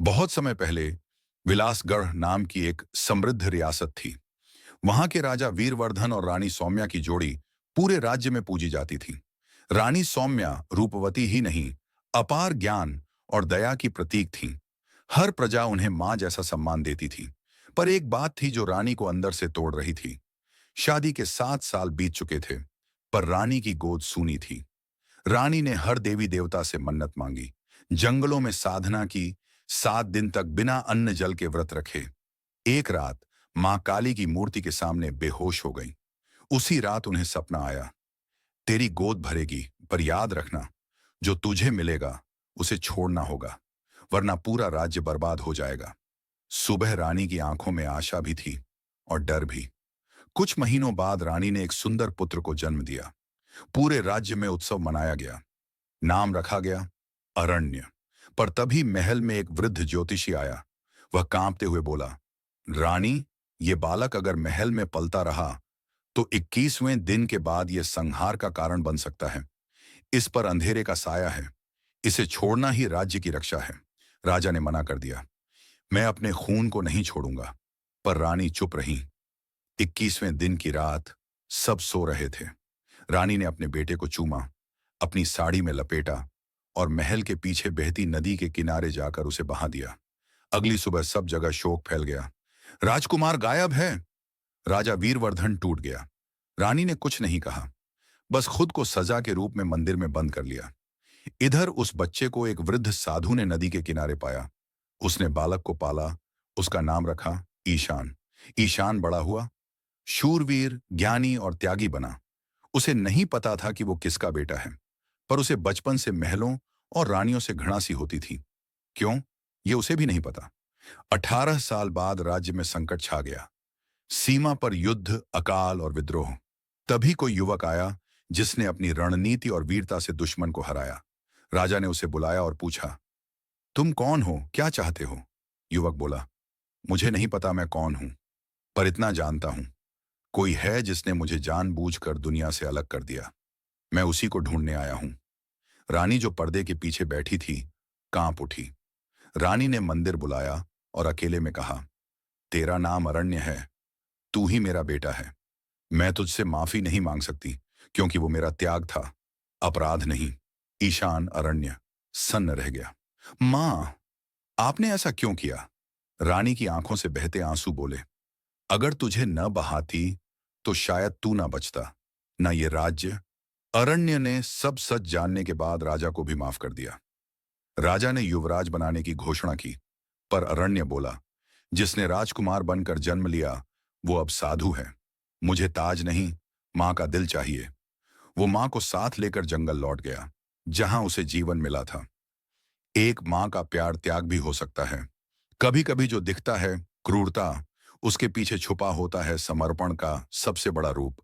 बहुत समय पहले विलासगढ़ नाम की एक समृद्ध रियासत थी। वहां के राजा वीरवर्धन और रानी सौम्या की जोड़ी पूरे राज्य में पूजी जाती थी। रानी सौम्या रूपवती ही नहीं, अपार ज्ञान और दया की प्रतीक थी। हर प्रजा उन्हें मां जैसा सम्मान देती थी। पर एक बात थी जो रानी को अंदर से तोड़ रही थी। शादी के 7 साल बीत चुके थे, पर रानी की गोद सूनी थी। रानी ने हर देवी देवता से मन्नत मांगी, जंगलों में साधना की, 7 दिन तक बिना अन्न जल के व्रत रखे। एक रात मां काली की मूर्ति के सामने बेहोश हो गई। उसी रात उन्हें सपना आया, तेरी गोद भरेगी, पर याद रखना, जो तुझे मिलेगा उसे छोड़ना होगा, वरना पूरा राज्य बर्बाद हो जाएगा। सुबह रानी की आंखों में आशा भी थी और डर भी। कुछ महीनों बाद रानी ने एक सुंदर पुत्र को जन्म दिया। पूरे राज्य में उत्सव मनाया गया। नाम रखा गया अरण्य। पर तभी महल में एक वृद्ध ज्योतिषी आया। वह कांपते हुए बोला, रानी, ये बालक अगर महल में पलता रहा तो 21वें दिन के बाद यह संहार का कारण बन सकता है। इस पर अंधेरे का साया है। इसे छोड़ना ही राज्य की रक्षा है। राजा ने मना कर दिया, मैं अपने खून को नहीं छोड़ूंगा। पर रानी चुप रही। 21वें दिन की रात सब सो रहे थे। रानी ने अपने बेटे को चूमा, अपनी साड़ी में लपेटा और महल के पीछे बहती नदी के किनारे जाकर उसे बहा दिया। अगली सुबह सब जगह शोक फैल गया। राजकुमार गायब है। राजा वीरवर्धन टूट गया। रानी ने कुछ नहीं कहा, बस खुद को सजा के रूप में मंदिर में बंद कर लिया। इधर उस बच्चे को एक वृद्ध साधु ने नदी के किनारे पाया। उसने बालक को पाला। उसका नाम रखा ईशान। ईशान बड़ा हुआ, शूरवीर, ज्ञानी और त्यागी बना। उसे नहीं पता था कि वो किसका बेटा है, पर उसे बचपन से महलों और रानियों से घृणा सी होती थी। क्यों, ये उसे भी नहीं पता। 18 साल बाद राज्य में संकट छा गया। सीमा पर युद्ध, अकाल और विद्रोह। तभी कोई युवक आया जिसने अपनी रणनीति और वीरता से दुश्मन को हराया। राजा ने उसे बुलाया और पूछा, तुम कौन हो, क्या चाहते हो? युवक बोला, मुझे नहीं पता मैं कौन हूं, पर इतना जानता हूं, कोई है जिसने मुझे जानबूझकर दुनिया से अलग कर दिया। मैं उसी को ढूंढने आया हूं। रानी जो पर्दे के पीछे बैठी थी, कांप उठी। रानी ने मंदिर बुलाया और अकेले में कहा, तेरा नाम अरण्य है, तू ही मेरा बेटा है। मैं तुझसे माफी नहीं मांग सकती, क्योंकि वो मेरा त्याग था, अपराध नहीं। ईशान अरण्य सन्न रह गया। मां, आपने ऐसा क्यों किया? रानी की आंखों से बहते आंसू बोले, अगर तुझे न बहाती तो शायद तू ना बचता, न ये राज्य। अरण्य ने सब सच जानने के बाद राजा को भी माफ कर दिया। राजा ने युवराज बनाने की घोषणा की, पर अरण्य बोला, जिसने राजकुमार बनकर जन्म लिया वो अब साधु है। मुझे ताज नहीं, मां का दिल चाहिए। वो मां को साथ लेकर जंगल लौट गया, जहां उसे जीवन मिला था। एक मां का प्यार त्याग भी हो सकता है। कभी कभी जो दिखता है क्रूरता, उसके पीछे छुपा होता है समर्पण का सबसे बड़ा रूप।